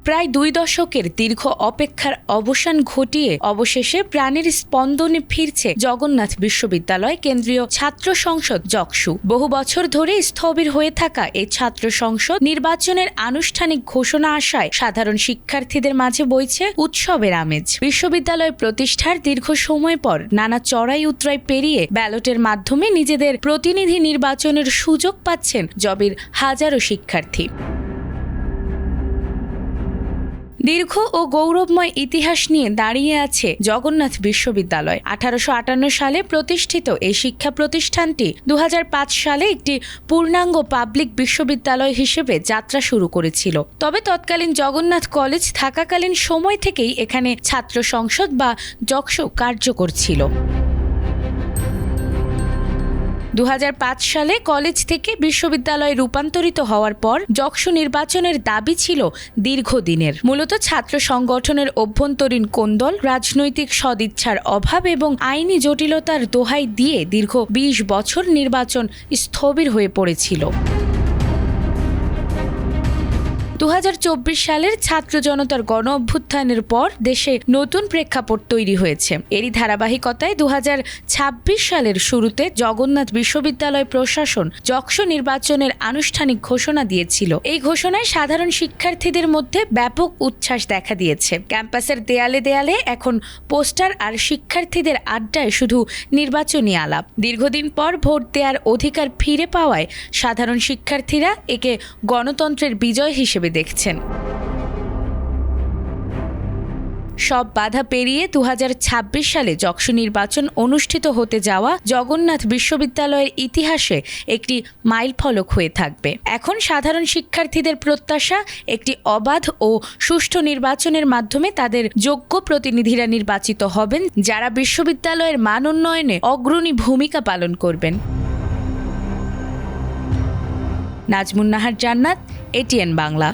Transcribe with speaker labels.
Speaker 1: প্রায় 2 দশকের দীর্ঘ অপেক্ষার অবসান ঘটিয়ে অবশেষে প্রাণের স্পন্দনে ফিরছে জগন্নাথ বিশ্ববিদ্যালয় কেন্দ্রীয় ছাত্র সংসদ জকসু। বহু বছর ধরে স্থবির হয়ে থাকা এই ছাত্র সংসদ নির্বাচনের আনুষ্ঠানিক ঘোষণা আসায় সাধারণ শিক্ষার্থীদের মাঝে বইছে উৎসবের আমেজ। বিশ্ববিদ্যালয় প্রতিষ্ঠার দীর্ঘ সময় পর নানা চড়াই উতরাই পেরিয়ে ব্যালটের মাধ্যমে নিজেদের প্রতিনিধি নির্বাচনের সুযোগ পাচ্ছেন জবির হাজারো শিক্ষার্থী। দীর্ঘ ও গৌরবময় ইতিহাস নিয়ে দাঁড়িয়ে আছে জগন্নাথ বিশ্ববিদ্যালয়। 1858 সালে প্রতিষ্ঠিত এই শিক্ষা প্রতিষ্ঠানটি 2005 সালে একটি পূর্ণাঙ্গ পাবলিক বিশ্ববিদ্যালয় হিসেবে যাত্রা শুরু করেছিল। তবে তৎকালীন জগন্নাথ কলেজ থাকাকালীন সময় থেকেই এখানে ছাত্র সংসদ বা জকসু কার্যকর ছিল। 2005 সালে কলেজ থেকে বিশ্ববিদ্যালয়ে রূপান্তরিত হওয়ার পর জকসু নির্বাচনের দাবি ছিল দীর্ঘদিনের। মূলত ছাত্র সংগঠনের অভ্যন্তরীণ কোন্দল, রাজনৈতিক সদিচ্ছার অভাব এবং আইনি জটিলতার দোহাই দিয়ে দীর্ঘ 20 বছর নির্বাচন স্থবির হয়ে পড়েছিল। 2024 সালের ছাত্র জনতার গণ অভ্যুত্থানের পর দেশে নতুন প্রেক্ষাপট তৈরি হয়েছে। এরই ধারাবাহিকতায় 2026 সালের শুরুতে জগন্নাথ বিশ্ববিদ্যালয় প্রশাসন জকসু নির্বাচনের আনুষ্ঠানিক ঘোষণা দিয়েছিল। এই ঘোষণায় সাধারণ শিক্ষার্থীদের মধ্যে ব্যাপক উচ্ছ্বাস দেখা দিয়েছে। ক্যাম্পাসের দেয়ালে দেয়ালে এখন পোস্টার আর শিক্ষার্থীদের আড্ডায় শুধু নির্বাচনী আলাপ। দীর্ঘদিন পর ভোট দেওয়ার অধিকার ফিরে পাওয়ায় সাধারণ শিক্ষার্থীরা একে গণতন্ত্রের বিজয় হিসেবে দেখছেন। সব বাধা পেরিয়ে 2026 সালে জকসু নির্বাচন অনুষ্ঠিত হতে যাওয়া জগন্নাথ বিশ্ববিদ্যালয়ের ইতিহাসে একটি মাইলফলক হয়ে থাকবে। এখন সাধারণ শিক্ষার্থীদের প্রত্যাশা একটি অবাধ ও সুষ্ঠু নির্বাচনের মাধ্যমে তাদের যোগ্য প্রতিনিধিরা নির্বাচিত হবেন, যারা বিশ্ববিদ্যালয়ের মান উন্নয়নে অগ্রণী ভূমিকা পালন করবেন। নাজমুন নাহার জান্নাত, ATN বাংলা।